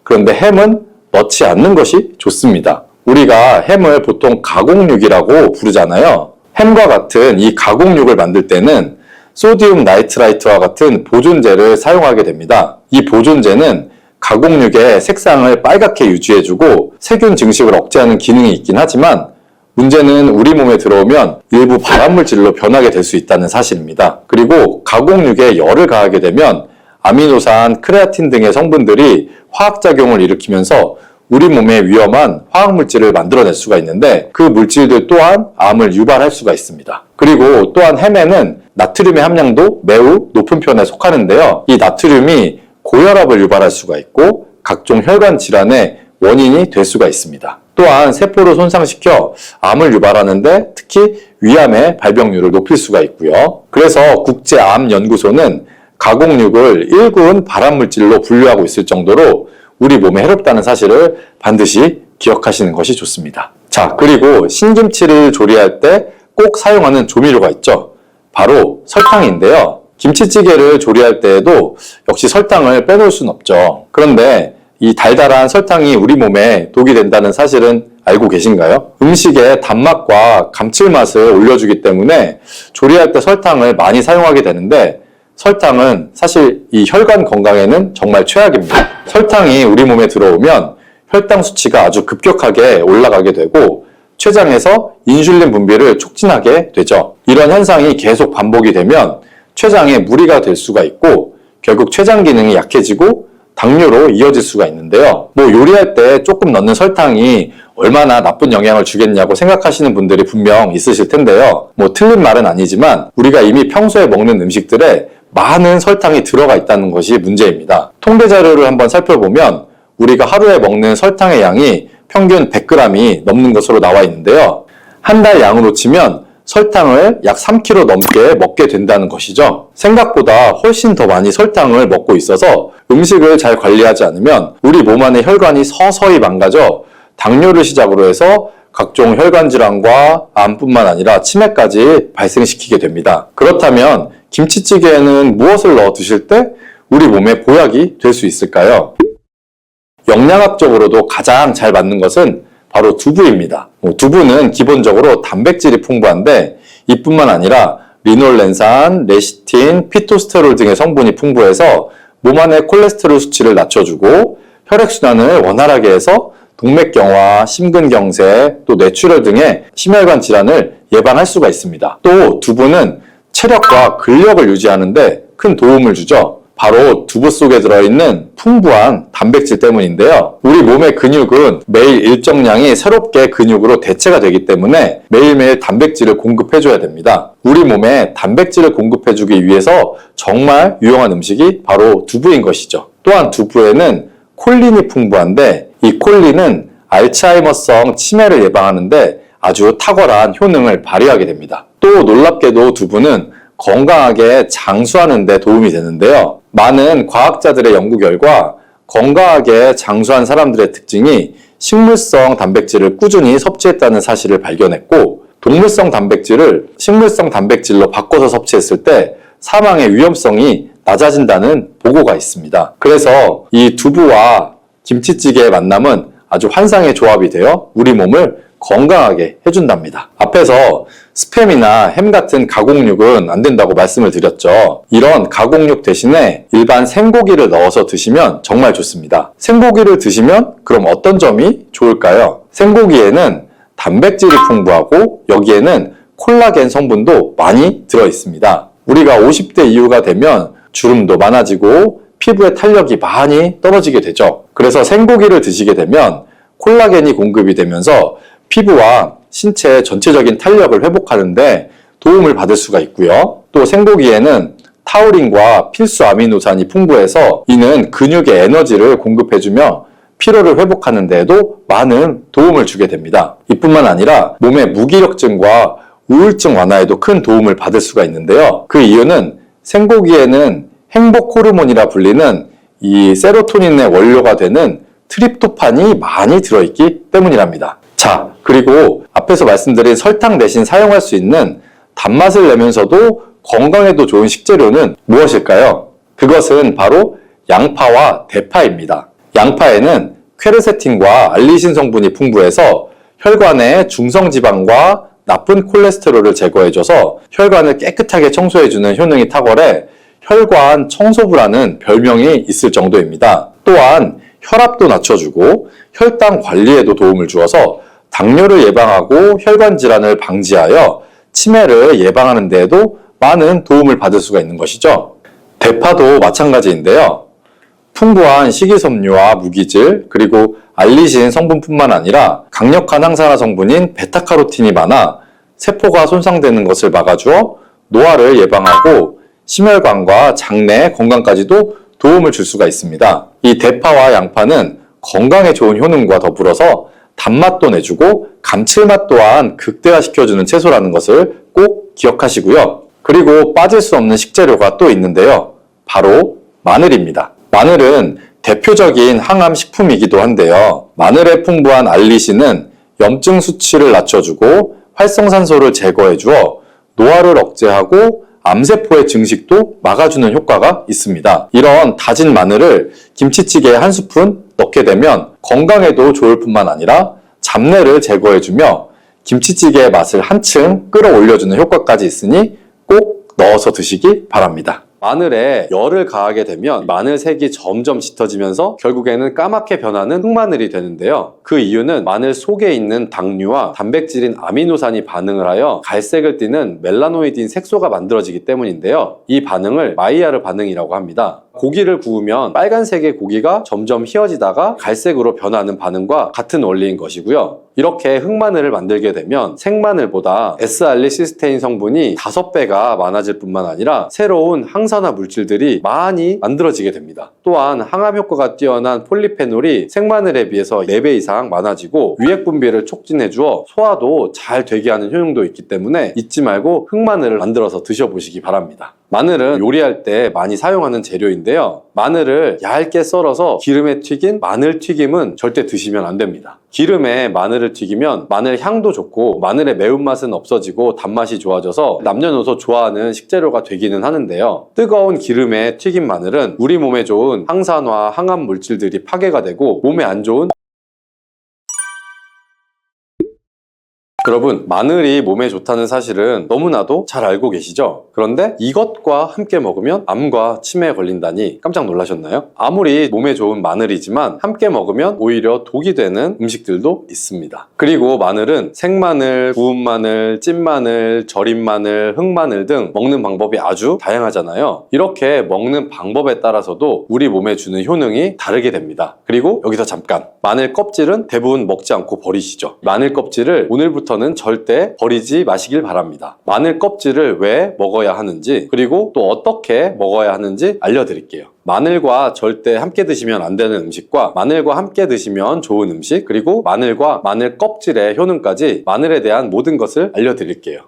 그런데 햄은 넣지 않는 것이 좋습니다. 우리가 햄을 보통 가공육이라고 부르잖아요. 햄과 같은 이 가공육을 만들 때는 소디움 나이트라이트와 같은 보존제를 사용하게 됩니다. 이 보존제는 가공육의 색상을 빨갛게 유지해주고 세균 증식을 억제하는 기능이 있긴 하지만 문제는 우리 몸에 들어오면 일부 발암물질로 변하게 될 수 있다는 사실입니다. 그리고 가공육에 열을 가하게 되면 아미노산, 크레아틴 등의 성분들이 화학작용을 일으키면서 우리 몸에 위험한 화학물질을 만들어낼 수가 있는데 그 물질들 또한 암을 유발할 수가 있습니다. 그리고 또한 햄에는 나트륨의 함량도 매우 높은 편에 속하는데요. 이 나트륨이 고혈압을 유발할 수가 있고 각종 혈관 질환의 원인이 될 수가 있습니다. 또한 세포를 손상시켜 암을 유발하는데 특히 위암의 발병률을 높일 수가 있고요. 그래서 국제암연구소는 가공육을 1군 발암물질로 분류하고 있을 정도로 우리 몸에 해롭다는 사실을 반드시 기억하시는 것이 좋습니다. 자, 그리고 신김치를 조리할 때 꼭 사용하는 조미료가 있죠. 바로 설탕인데요. 김치찌개를 조리할 때에도 역시 설탕을 빼놓을 수는 없죠. 그런데 이 달달한 설탕이 우리 몸에 독이 된다는 사실은 알고 계신가요? 음식의 단맛과 감칠맛을 올려주기 때문에 조리할 때 설탕을 많이 사용하게 되는데 설탕은 사실 이 혈관 건강에는 정말 최악입니다. 설탕이 우리 몸에 들어오면 혈당 수치가 아주 급격하게 올라가게 되고 췌장에서 인슐린 분비를 촉진하게 되죠. 이런 현상이 계속 반복이 되면 췌장에 무리가 될 수가 있고 결국 췌장 기능이 약해지고 당뇨로 이어질 수가 있는데요. 요리할 때 조금 넣는 설탕이 얼마나 나쁜 영향을 주겠냐고 생각하시는 분들이 분명 있으실 텐데요. 틀린 말은 아니지만 우리가 이미 평소에 먹는 음식들에 많은 설탕이 들어가 있다는 것이 문제입니다. 통계 자료를 한번 살펴보면 우리가 하루에 먹는 설탕의 양이 평균 100g이 넘는 것으로 나와 있는데요. 한 달 양으로 치면 설탕을 약 3kg 넘게 먹게 된다는 것이죠. 생각보다 훨씬 더 많이 설탕을 먹고 있어서 음식을 잘 관리하지 않으면 우리 몸 안의 혈관이 서서히 망가져 당뇨를 시작으로 해서 각종 혈관 질환과 암뿐만 아니라 치매까지 발생시키게 됩니다. 그렇다면 김치찌개에는 무엇을 넣어 드실 때 우리 몸에 보약이 될 수 있을까요? 영양학적으로도 가장 잘 맞는 것은 바로 두부입니다. 두부는 기본적으로 단백질이 풍부한데 이뿐만 아니라 리놀렌산, 레시틴, 피토스테롤 등의 성분이 풍부해서 몸 안의 콜레스테롤 수치를 낮춰주고 혈액순환을 원활하게 해서 동맥경화, 심근경색, 또 뇌출혈 등의 심혈관 질환을 예방할 수가 있습니다. 또 두부는 체력과 근력을 유지하는 데 큰 도움을 주죠. 바로 두부 속에 들어있는 풍부한 단백질 때문인데요. 우리 몸의 근육은 매일 일정량이 새롭게 근육으로 대체가 되기 때문에 매일매일 단백질을 공급해줘야 됩니다. 우리 몸에 단백질을 공급해주기 위해서 정말 유용한 음식이 바로 두부인 것이죠. 또한 두부에는 콜린이 풍부한데 이 콜린은 알츠하이머성 치매를 예방하는데 아주 탁월한 효능을 발휘하게 됩니다. 또 놀랍게도 두부는 건강하게 장수하는 데 도움이 되는데요. 많은 과학자들의 연구 결과 건강하게 장수한 사람들의 특징이 식물성 단백질을 꾸준히 섭취했다는 사실을 발견했고 동물성 단백질을 식물성 단백질로 바꿔서 섭취했을 때 사망의 위험성이 낮아진다는 보고가 있습니다. 그래서 이 두부와 김치찌개의 만남은 아주 환상의 조합이 되어 우리 몸을 건강하게 해준답니다. 앞에서 스팸이나 햄 같은 가공육은 안 된다고 말씀을 드렸죠. 이런 가공육 대신에 일반 생고기를 넣어서 드시면 정말 좋습니다. 생고기를 드시면 그럼 어떤 점이 좋을까요? 생고기에는 단백질이 풍부하고 여기에는 콜라겐 성분도 많이 들어 있습니다. 우리가 50대 이후가 되면 주름도 많아지고 피부의 탄력이 많이 떨어지게 되죠. 그래서 생고기를 드시게 되면 콜라겐이 공급이 되면서 피부와 신체 전체적인 탄력을 회복하는데 도움을 받을 수가 있고요. 또 생고기에는 타우린과 필수 아미노산이 풍부해서 이는 근육에 에너지를 공급해주며 피로를 회복하는 데에도 많은 도움을 주게 됩니다. 이뿐만 아니라 몸의 무기력증과 우울증 완화에도 큰 도움을 받을 수가 있는데요. 그 이유는 생고기에는 행복 호르몬이라 불리는 이 세로토닌의 원료가 되는 트립토판이 많이 들어있기 때문이랍니다. 자, 그리고 앞에서 말씀드린 설탕 대신 사용할 수 있는 단맛을 내면서도 건강에도 좋은 식재료는 무엇일까요? 그것은 바로 양파와 대파입니다. 양파에는 퀘르세틴과 알리신 성분이 풍부해서 혈관의 중성지방과 나쁜 콜레스테롤을 제거해줘서 혈관을 깨끗하게 청소해주는 효능이 탁월해 혈관 청소부라는 별명이 있을 정도입니다. 또한 혈압도 낮춰주고 혈당 관리에도 도움을 주어서 당뇨를 예방하고 혈관 질환을 방지하여 치매를 예방하는 데에도 많은 도움을 받을 수가 있는 것이죠. 대파도 마찬가지인데요. 풍부한 식이섬유와 무기질 그리고 알리신 성분뿐만 아니라 강력한 항산화 성분인 베타카로틴이 많아 세포가 손상되는 것을 막아주어 노화를 예방하고 심혈관과 장내 건강까지도 도움을 줄 수가 있습니다. 이 대파와 양파는 건강에 좋은 효능과 더불어서 단맛도 내주고 감칠맛 또한 극대화시켜주는 채소라는 것을 꼭 기억하시고요. 그리고 빠질 수 없는 식재료가 또 있는데요. 바로 마늘입니다. 마늘은 대표적인 항암 식품이기도 한데요. 마늘에 풍부한 알리신은 염증 수치를 낮춰주고 활성산소를 제거해주어 노화를 억제하고 암세포의 증식도 막아주는 효과가 있습니다. 이런 다진 마늘을 김치찌개에 한 스푼 넣게 되면 건강에도 좋을 뿐만 아니라 잡내를 제거해주며 김치찌개의 맛을 한층 끌어올려주는 효과까지 있으니 꼭 넣어서 드시기 바랍니다. 마늘에 열을 가하게 되면 마늘 색이 점점 짙어지면서 결국에는 까맣게 변하는 흑마늘이 되는데요. 그 이유는 마늘 속에 있는 당류와 단백질인 아미노산이 반응을 하여 갈색을 띠는 멜라노이드인 색소가 만들어지기 때문인데요. 이 반응을 마이야르 반응이라고 합니다. 고기를 구우면 빨간색의 고기가 점점 휘어지다가 갈색으로 변하는 반응과 같은 원리인 것이고요. 이렇게 흑마늘을 만들게 되면 생마늘보다 S알리시스테인 성분이 5배가 많아질 뿐만 아니라 새로운 항산화 물질들이 많이 만들어지게 됩니다. 또한 항암 효과가 뛰어난 폴리페놀이 생마늘에 비해서 4배 이상 많아지고 유액 분비를 촉진해 주어 소화도 잘 되게 하는 효능도 있기 때문에 잊지 말고 흑마늘을 만들어서 드셔보시기 바랍니다. 마늘은 요리할 때 많이 사용하는 재료인데요. 마늘을 얇게 썰어서 기름에 튀긴 마늘 튀김은 절대 드시면 안 됩니다. 기름에 마늘을 튀기면 마늘 향도 좋고 마늘의 매운맛은 없어지고 단맛이 좋아져서 남녀노소 좋아하는 식재료가 되기는 하는데요. 뜨거운 기름에 튀긴 마늘은 우리 몸에 좋은 항산화, 항암 물질들이 파괴가 되고 몸에 안 좋은 여러분, 마늘이 몸에 좋다는 사실은 너무나도 잘 알고 계시죠? 그런데 이것과 함께 먹으면 암과 치매에 걸린다니 깜짝 놀라셨나요? 아무리 몸에 좋은 마늘이지만 함께 먹으면 오히려 독이 되는 음식들도 있습니다. 그리고 마늘은 생마늘, 구운 마늘, 찐 마늘, 절인 마늘, 흑마늘 등 먹는 방법이 아주 다양하잖아요. 이렇게 먹는 방법에 따라서도 우리 몸에 주는 효능이 다르게 됩니다. 그리고 여기서 잠깐, 마늘 껍질은 대부분 먹지 않고 버리시죠. 마늘 껍질을 오늘부터 는 절대 버리지 마시길 바랍니다. 마늘 껍질을 왜 먹어야 하는지 그리고 또 어떻게 먹어야 하는지 알려드릴게요. 마늘과 절대 함께 드시면 안 되는 음식과 마늘과 함께 드시면 좋은 음식 그리고 마늘과 마늘 껍질의 효능까지 마늘에 대한 모든 것을 알려드릴게요.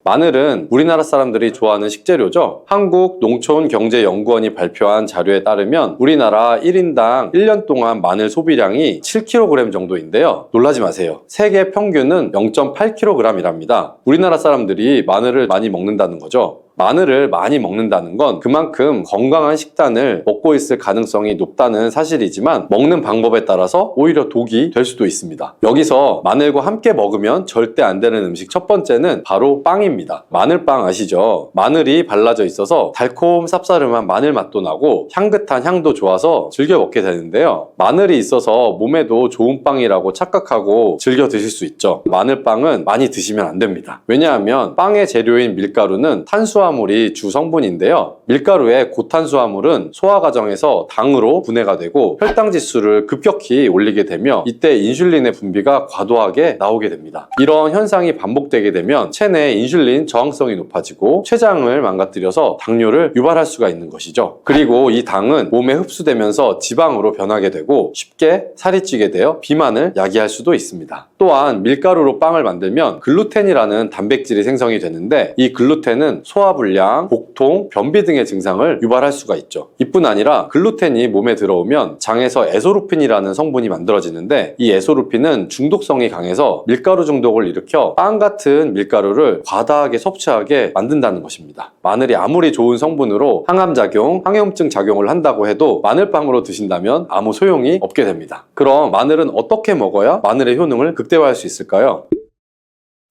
마늘은 우리나라 사람들이 좋아하는 식재료죠. 한국농촌경제연구원이 발표한 자료에 따르면 우리나라 1인당 1년 동안 마늘 소비량이 7kg 정도인데요. 놀라지 마세요. 세계 평균은 0.8kg이랍니다. 우리나라 사람들이 마늘을 많이 먹는다는 거죠. 마늘을 많이 먹는다는 건 그만큼 건강한 식단을 먹고 있을 가능성이 높다는 사실이지만 먹는 방법에 따라서 오히려 독이 될 수도 있습니다. 여기서 마늘과 함께 먹으면 절대 안 되는 음식 첫 번째는 바로 빵입니다. 마늘빵 아시죠? 마늘이 발라져 있어서 달콤 쌉싸름한 마늘 맛도 나고 향긋한 향도 좋아서 즐겨 먹게 되는데요. 마늘이 있어서 몸에도 좋은 빵이라고 착각하고 즐겨 드실 수 있죠. 마늘빵은 많이 드시면 안 됩니다. 왜냐하면 빵의 재료인 밀가루는 탄수화물이 주 성분인데요. 밀가루의 고탄수화물은 소화 과정에서 당으로 분해가 되고 혈당 지수를 급격히 올리게 되며 이때 인슐린의 분비가 과도하게 나오게 됩니다. 이런 현상이 반복되게 되면 체내 인슐린 저항성이 높아지고 췌장을 망가뜨려서 당뇨를 유발할 수가 있는 것이죠. 그리고 이 당은 몸에 흡수되면서 지방으로 변하게 되고 쉽게 살이 찌게 되어 비만을 야기할 수도 있습니다. 또한 밀가루로 빵을 만들면 글루텐이라는 단백질이 생성이 되는데 이 글루텐은 소화불량, 복통, 변비 등의 증상을 유발할 수가 있죠. 이뿐 아니라 글루텐이 몸에 들어오면 장에서 에소루핀이라는 성분이 만들어지는데 이 에소루핀은 중독성이 강해서 밀가루 중독을 일으켜 빵 같은 밀가루를 과다하게 섭취하게 만든다는 것입니다. 마늘이 아무리 좋은 성분으로 항암작용, 항염증 작용을 한다고 해도 마늘빵으로 드신다면 아무 소용이 없게 됩니다. 그럼 마늘은 어떻게 먹어야 마늘의 효능을 극대화할 수 있을까요?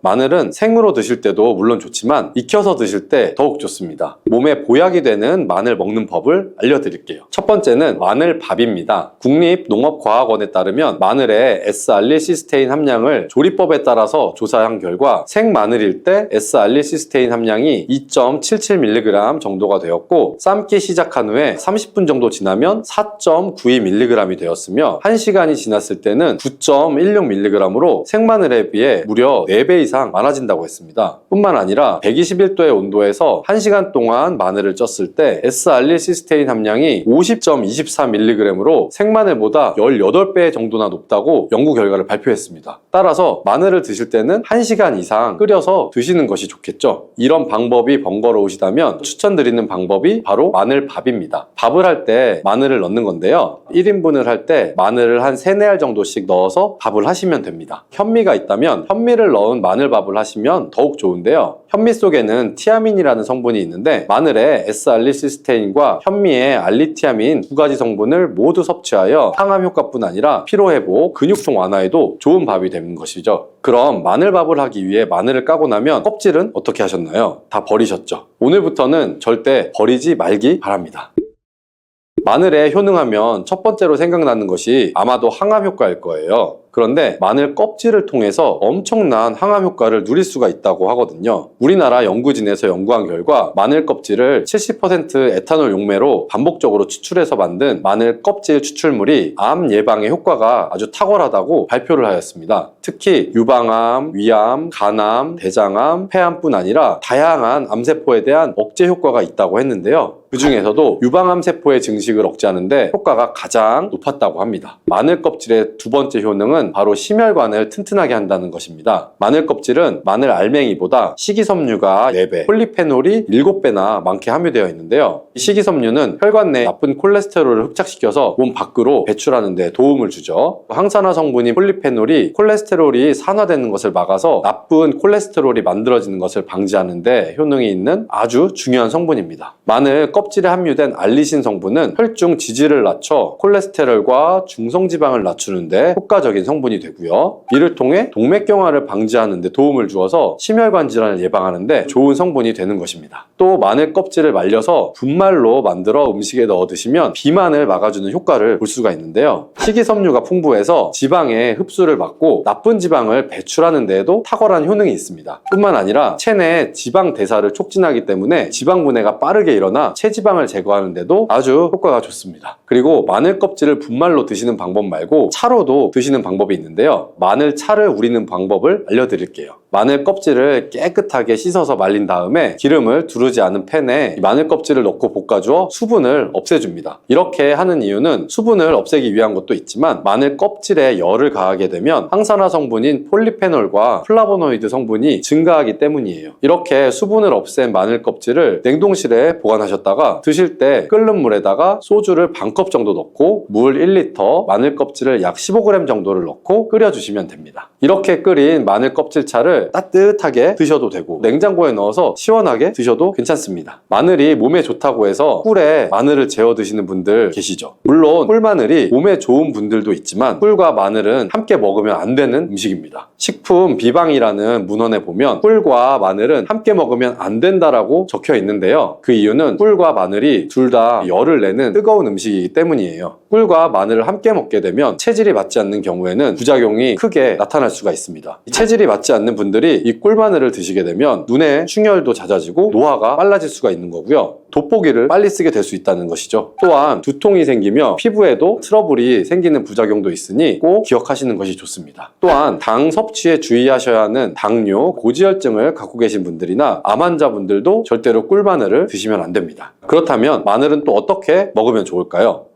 마늘은 생으로 드실 때도 물론 좋지만 익혀서 드실 때 더욱 좋습니다. 몸에 보약이 되는 마늘 먹는 법을 알려드릴게요. 첫 번째는 마늘밥입니다. 국립농업과학원에 따르면 마늘의 S알리시스테인 함량을 조리법에 따라서 조사한 결과 생마늘일 때 S알리시스테인 함량이 2.77mg 정도가 되었고 삶기 시작한 후에 30분 정도 지나면 4.92mg이 되었으며 1시간이 지났을 때는 9.16mg으로 생마늘에 비해 무려 4배 이상 많아진다고 했습니다. 뿐만 아니라 121도의 온도에서 1시간 동안 마늘을 쪘을 때 S알리시스테인 함량이 50.24mg으로 생마늘보다 18배 정도나 높다고 연구 결과를 발표했습니다. 따라서 마늘을 드실 때는 1시간 이상 끓여서 드시는 것이 좋겠죠. 이런 방법이 번거로우시다면 추천드리는 방법이 바로 마늘밥입니다. 밥을 할 때 마늘을 넣는 건데요. 1인분을 할 때 마늘을 한 3, 4알 정도씩 넣어서 밥을 하시면 됩니다. 현미가 있다면 현미를 넣은 마늘 마늘밥을 하시면 더욱 좋은데요. 현미 속에는 티아민이라는 성분이 있는데 마늘의 S알리시스테인과 현미의 알리티아민 두 가지 성분을 모두 섭취하여 항암 효과뿐 아니라 피로회복, 근육통 완화에도 좋은 밥이 되는 것이죠. 그럼 마늘밥을 하기 위해 마늘을 까고 나면 껍질은 어떻게 하셨나요? 다 버리셨죠? 오늘부터는 절대 버리지 말기 바랍니다. 마늘에 효능하면 첫 번째로 생각나는 것이 아마도 항암 효과일 거예요. 그런데 마늘 껍질을 통해서 엄청난 항암 효과를 누릴 수가 있다고 하거든요. 우리나라 연구진에서 연구한 결과 마늘 껍질을 70% 에탄올 용매로 반복적으로 추출해서 만든 마늘 껍질 추출물이 암 예방에 효과가 아주 탁월하다고 발표를 하였습니다. 특히 유방암, 위암, 간암, 대장암, 폐암뿐 아니라 다양한 암세포에 대한 억제 효과가 있다고 했는데요. 그 중에서도 유방암 세포의 증식을 억제하는데 효과가 가장 높았다고 합니다. 마늘 껍질의 두 번째 효능은 바로 심혈관을 튼튼하게 한다는 것입니다. 마늘 껍질은 마늘 알맹이보다 식이섬유가 4배, 폴리페놀이 7배나 많게 함유되어 있는데요. 이 식이섬유는 혈관 내 나쁜 콜레스테롤을 흡착시켜서 몸 밖으로 배출하는 데 도움을 주죠. 항산화 성분인 폴리페놀이 콜레스테롤이 산화되는 것을 막아서 나쁜 콜레스테롤이 만들어지는 것을 방지하는 데 효능이 있는 아주 중요한 성분입니다. 마늘 껍질에 함유된 알리신 성분은 혈중 지질을 낮춰 콜레스테롤과 중성지방을 낮추는 데 효과적인 성분이 되고요. 이를 통해 동맥경화를 방지하는 데 도움을 주어서 심혈관 질환을 예방하는 데 좋은 성분이 되는 것입니다. 또 마늘 껍질을 말려서 분말로 만들어 음식에 넣어 드시면 비만을 막아주는 효과를 볼 수가 있는데요. 식이섬유가 풍부해서 지방의 흡수를 막고 나쁜 지방을 배출하는 데에도 탁월한 효능이 있습니다. 뿐만 아니라 체내 지방 대사를 촉진하기 때문에 지방 분해가 빠르게 일어나 체지방을 제거하는 데도 아주 효과가 좋습니다. 그리고 마늘 껍질을 분말로 드시는 방법 말고 차로도 드시는 방법이 있는데요. 마늘 차를 우리는 방법을 알려드릴게요. 마늘 껍질을 깨끗하게 씻어서 말린 다음에 기름을 두르지 않은 팬에 마늘 껍질을 넣고 볶아주어 수분을 없애줍니다. 이렇게 하는 이유는 수분을 없애기 위한 것도 있지만 마늘 껍질에 열을 가하게 되면 항산화 성분인 폴리페놀과 플라보노이드 성분이 증가하기 때문이에요. 이렇게 수분을 없앤 마늘 껍질을 냉동실에 보관하셨다가 드실 때 끓는 물에다가 소주를 반컵 정도 넣고 물 1리터, 마늘 껍질을 약 15g 정도를 넣고 끓여주시면 됩니다. 이렇게 끓인 마늘 껍질 차를 따뜻하게 드셔도 되고 냉장고에 넣어서 시원하게 드셔도 괜찮습니다. 마늘이 몸에 좋다고 해서 꿀에 마늘을 재워 드시는 분들 계시죠? 물론 꿀마늘이 몸에 좋은 분들도 있지만 꿀과 마늘은 함께 먹으면 안 되는 음식입니다. 식품 비방이라는 문헌에 보면 꿀과 마늘은 함께 먹으면 안 된다라고 적혀 있는데요. 그 이유는 꿀과 마늘이 둘 다 열을 내는 뜨거운 음식이기 때문이에요. 꿀과 마늘을 함께 먹게 되면 체질이 맞지 않는 경우에는 부작용이 크게 나타날 수가 있습니다. 체질이 맞지 않는 분들이 이 꿀마늘을 드시게 되면 눈의 충혈도 잦아지고 노화가 빨라질 수가 있는 거고요. 돋보기를 빨리 쓰게 될 수 있다는 것이죠. 또한 두통이 생기며 피부에도 트러블이 생기는 부작용도 있으니 꼭 기억하시는 것이 좋습니다. 또한 당 섭취에 주의하셔야 하는 당뇨, 고지혈증을 갖고 계신 분들이나 암 환자분들도 절대로 꿀마늘을 드시면 안 됩니다. 그렇다면 마늘은 또 어떻게 먹으면 좋을까요?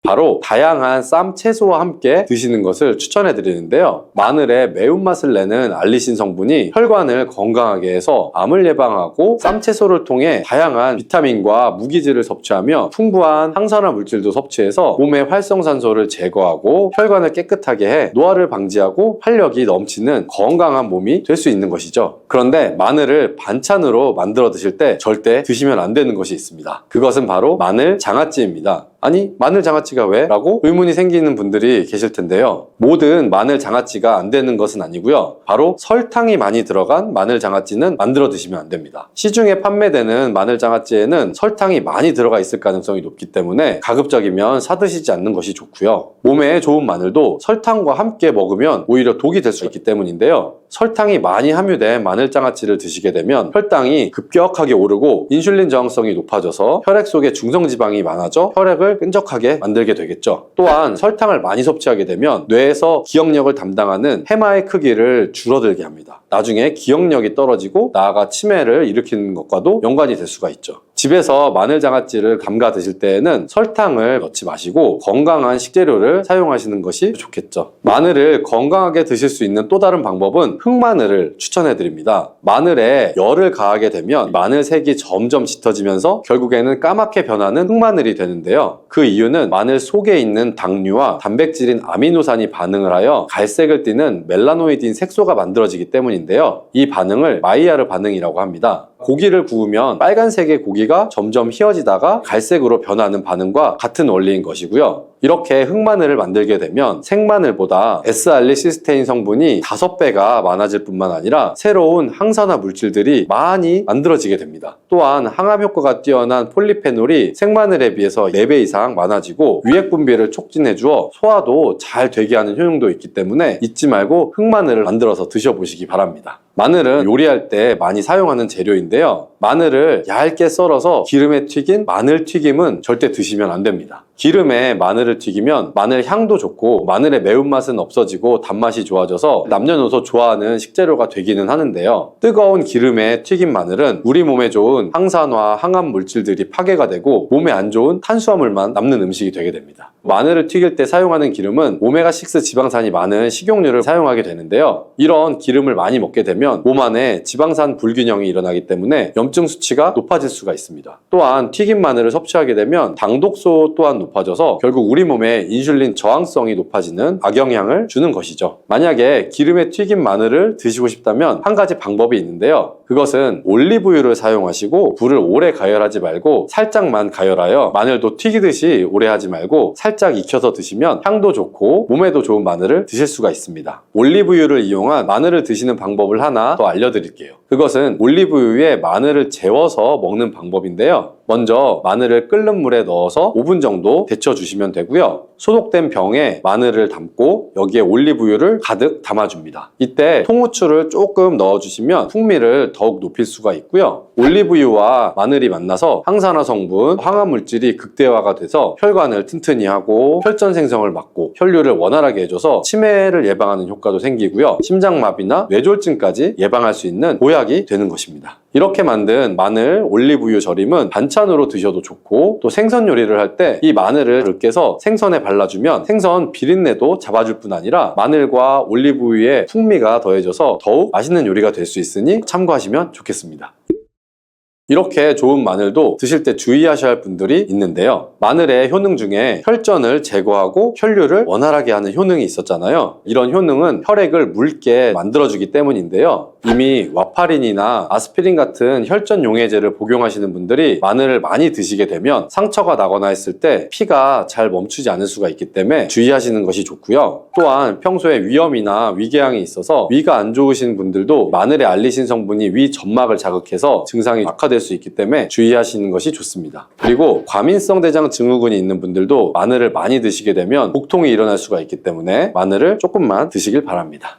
바로 다양한 쌈 채소와 함께 드시는 것을 추천해 드리는데요. 마늘의 매운맛을 내는 알리신 성분이 혈관을 건강하게 해서 암을 예방하고 쌈 채소를 통해 다양한 비타민과 무기질을 섭취하며 풍부한 항산화 물질도 섭취해서 몸의 활성산소를 제거하고 혈관을 깨끗하게 해 노화를 방지하고 활력이 넘치는 건강한 몸이 될 수 있는 것이죠. 그런데 마늘을 반찬으로 만들어 드실 때 절대 드시면 안 되는 것이 있습니다. 그것은 바로 마늘 장아찌입니다. 아니 마늘 장아찌가 왜? 라고 의문이 생기는 분들이 계실 텐데요. 모든 마늘 장아찌가 안 되는 것은 아니고요. 바로 설탕이 많이 들어간 마늘 장아찌는 만들어 드시면 안 됩니다. 시중에 판매되는 마늘 장아찌에는 설탕이 많이 들어가 있을 가능성이 높기 때문에 가급적이면 사 드시지 않는 것이 좋고요. 몸에 좋은 마늘도 설탕과 함께 먹으면 오히려 독이 될 수 있기 때문인데요. 설탕이 많이 함유된 마늘 장아찌를 드시게 되면 혈당이 급격하게 오르고 인슐린 저항성이 높아져서 혈액 속에 중성지방이 많아져 혈액을 끈적하게 만들게 되겠죠. 또한 설탕을 많이 섭취하게 되면 뇌에서 기억력을 담당하는 해마의 크기를 줄어들게 합니다. 나중에 기억력이 떨어지고 나아가 치매를 일으키는 것과도 연관이 될 수가 있죠. 집에서 마늘 장아찌를 담가 드실 때에는 설탕을 넣지 마시고 건강한 식재료를 사용하시는 것이 좋겠죠. 마늘을 건강하게 드실 수 있는 또 다른 방법은 흑마늘을 추천해 드립니다. 마늘에 열을 가하게 되면 마늘 색이 점점 짙어지면서 결국에는 까맣게 변하는 흑마늘이 되는데요. 그 이유는 마늘 속에 있는 당류와 단백질인 아미노산이 반응을 하여 갈색을 띠는 멜라노이드인 색소가 만들어지기 때문인데요. 이 반응을 마이야르 반응이라고 합니다. 고기를 구우면 빨간색의 고기가 점점 휘어지다가 갈색으로 변하는 반응과 같은 원리인 것이고요. 이렇게 흑마늘을 만들게 되면 생마늘보다 S알리시스테인 성분이 5배가 많아질 뿐만 아니라 새로운 항산화 물질들이 많이 만들어지게 됩니다. 또한 항암 효과가 뛰어난 폴리페놀이 생마늘에 비해서 4배 이상 많아지고 유액 분비를 촉진해주어 소화도 잘 되게 하는 효능도 있기 때문에 잊지 말고 흑마늘을 만들어서 드셔보시기 바랍니다. 마늘은 요리할 때 많이 사용하는 재료인데요. 마늘을 얇게 썰어서 기름에 튀긴 마늘 튀김은 절대 드시면 안 됩니다. 기름에 마늘을 튀기면 마늘 향도 좋고 마늘의 매운맛은 없어지고 단맛이 좋아져서 남녀노소 좋아하는 식재료가 되기는 하는데요. 뜨거운 기름에 튀긴 마늘은 우리 몸에 좋은 항산화, 항암 물질들이 파괴가 되고 몸에 안 좋은 탄수화물만 남는 음식이 되게 됩니다. 마늘을 튀길 때 사용하는 기름은 오메가6 지방산이 많은 식용유를 사용하게 되는데요. 이런 기름을 많이 먹게 되면 몸 안에 지방산 불균형이 일어나기 때문에 염증 수치가 높아질 수가 있습니다. 또한 튀긴 마늘을 섭취하게 되면 당독소 또한 높아져서 결국 우리 몸에 인슐린 저항성이 높아지는 악영향을 주는 것이죠. 만약에 기름에 튀긴 마늘을 드시고 싶다면 한 가지 방법이 있는데요. 그것은 올리브유를 사용하시고 불을 오래 가열하지 말고 살짝만 가열하여 마늘도 튀기듯이 오래 하지 말고 살짝 익혀서 드시면 향도 좋고 몸에도 좋은 마늘을 드실 수가 있습니다. 올리브유를 이용한 마늘을 드시는 방법을 하나 더 알려드릴게요. 그것은 올리브유에 마늘을 재워서 먹는 방법인데요. 먼저 마늘을 끓는 물에 넣어서 5분 정도 데쳐주시면 되고요. 소독된 병에 마늘을 담고 여기에 올리브유를 가득 담아줍니다. 이때 통후추를 조금 넣어주시면 풍미를 더욱 높일 수가 있고요. 올리브유와 마늘이 만나서 항산화 성분, 항암 물질이 극대화가 돼서 혈관을 튼튼히 하고 혈전 생성을 막고 혈류를 원활하게 해줘서 치매를 예방하는 효과도 생기고요. 심장마비나 뇌졸중까지 예방할 수 있는 보약이 되는 것입니다. 이렇게 만든 마늘 올리브유 절임은 반찬으로 드셔도 좋고 또 생선 요리를 할 때 이 마늘을 깨서 생선에 발라주면 생선 비린내도 잡아줄 뿐 아니라 마늘과 올리브유의 풍미가 더해져서 더욱 맛있는 요리가 될 수 있으니 참고하시면 좋겠습니다. 이렇게 좋은 마늘도 드실 때 주의하셔야 할 분들이 있는데요. 마늘의 효능 중에 혈전을 제거하고 혈류를 원활하게 하는 효능이 있었잖아요. 이런 효능은 혈액을 묽게 만들어주기 때문인데요. 이미 와파린이나 아스피린 같은 혈전 용해제를 복용하시는 분들이 마늘을 많이 드시게 되면 상처가 나거나 했을 때 피가 잘 멈추지 않을 수가 있기 때문에 주의하시는 것이 좋고요. 또한 평소에 위염이나 위궤양이 있어서 위가 안 좋으신 분들도 마늘의 알리신 성분이 위 점막을 자극해서 증상이 악화될 수 있기 때문에 주의하시는 것이 좋습니다. 그리고 과민성 대장 증후군이 있는 분들도 마늘을 많이 드시게 되면 복통이 일어날 수가 있기 때문에 마늘을 조금만 드시길 바랍니다.